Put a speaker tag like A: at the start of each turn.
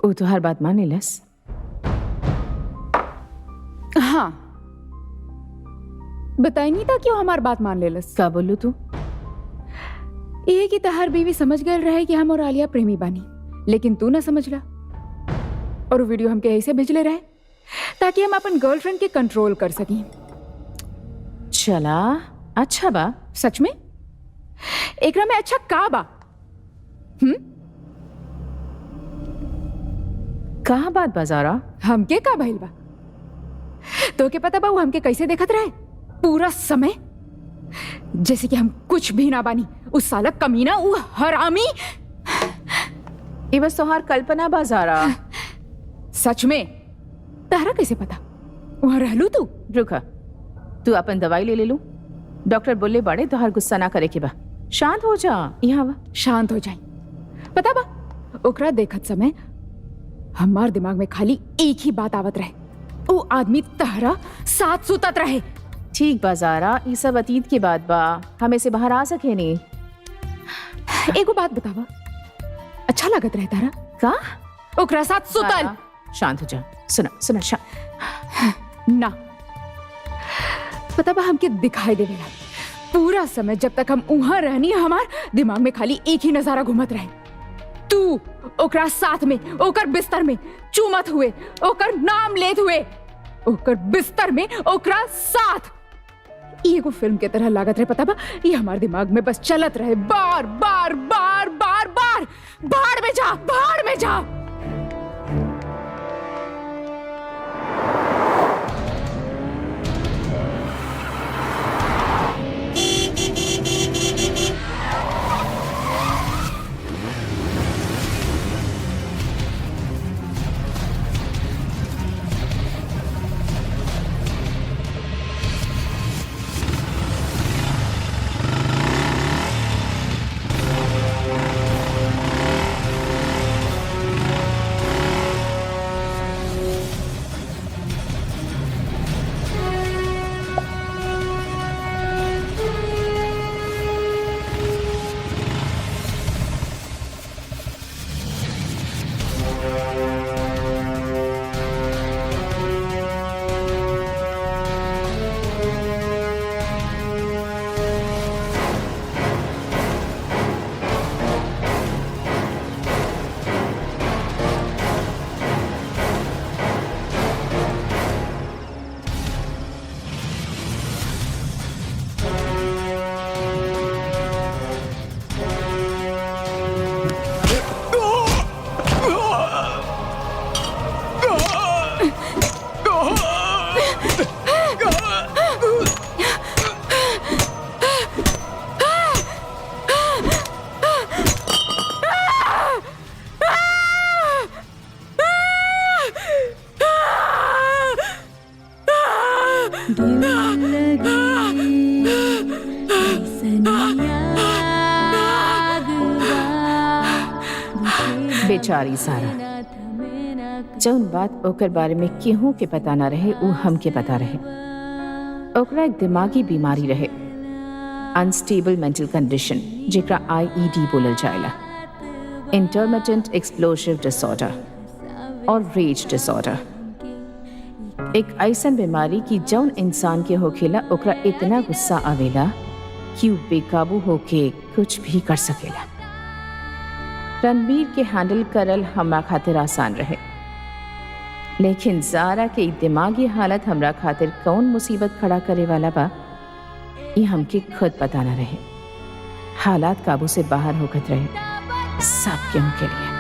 A: वो तो हर बात मान लेलस।
B: हाँ, बताई नहीं था क्यों हमार बात मान लेलस।
A: का बोलू तू?
B: ये कि तहार बीवी समझ गए रहे कि हम और आलिया प्रेमी बानी, लेकिन तू ना समझला और वो वीडियो हमके ऐसे भेजले रहे ताकि हम अपन गर्लफ्रेंड के कंट्रोल कर सकें।
A: चला अच्छा बा।
B: सच में एकरा में अच्छा का बा?
A: कहा बात बाजारा?
B: हमके का भइल बा? तो के पता बा वो हमके कैसे देखत रहे पूरा समय? जैसे कि हम कुछ भी ना बानी। उस साला कमीना, वो हरामी।
A: ये बस तोहार कल्पना बाजारा।
B: सच में तारा कैसे पता? वहां रहलू तू?
A: रुका, तू अपन दवाई ले लू। डॉक्टर बोले बड़े तोहार गुस्सा ना करे के बा। शांत हो जा। यहाँ वा
B: शांत हो जाए। पता बा ओकरा देखत समय हमार दिमाग में खाली एक ही बात आवत रहे, वो आदमी तहरा साथ सुतत रहे।
A: ठीक बाजारा, ये सब अतीत की बात बा, हम इसे बाहर आ सके नहीं।
B: एगो बात बतावा, अच्छा लागत रहे तारा
A: का
B: ओकरा साथ सुतल?
A: शांत हो जा। सुना सुना शांत
B: ना। पता बा हमके दिखाई देवेला पूरा समय जब तक हम वहां रहनी, हमार दिमाग में खाली एक ही नजारा घूमत रहे। तू ओकरा साथ में, ओकर बिस्तर में चूमत हुए, ओकर नाम लेत हुए, ओकर बिस्तर में ओकरा साथ। ये एगो फिल्म के तरह लागत रहे। पता बा ये हमारे दिमाग में बस चलत रहे, बार बार बार बार बार। बाहर में जा, बाहर में जा।
A: बेचारी सारा, जौन बात ओकर बारे में केहू के पता ना रहे वो हमके पता रहे। ओकरा एक दिमागी बीमारी रहे, अनस्टेबल मेंटल कंडीशन, जेकरा IED बोलल जाएला, इंटरमिटेंट एक्सप्लोसिव डिसऑर्डर और रेज डिसऑर्डर। एक ऐसन बीमारी की जौन इंसान के होखेला ओकरा इतना गुस्सा आवेला कि वो बेकाबू होके कुछ भी कर सकेला। रणबीर के हैंडल करल हमरा खातिर आसान रहे, लेकिन ज़ारा के दिमागी हालत हमरा खातिर कौन मुसीबत खड़ा करे वाला बा ये हमके खुद पता ना रहे। हालात काबू से बाहर होकर रहे सब क्यों के लिए।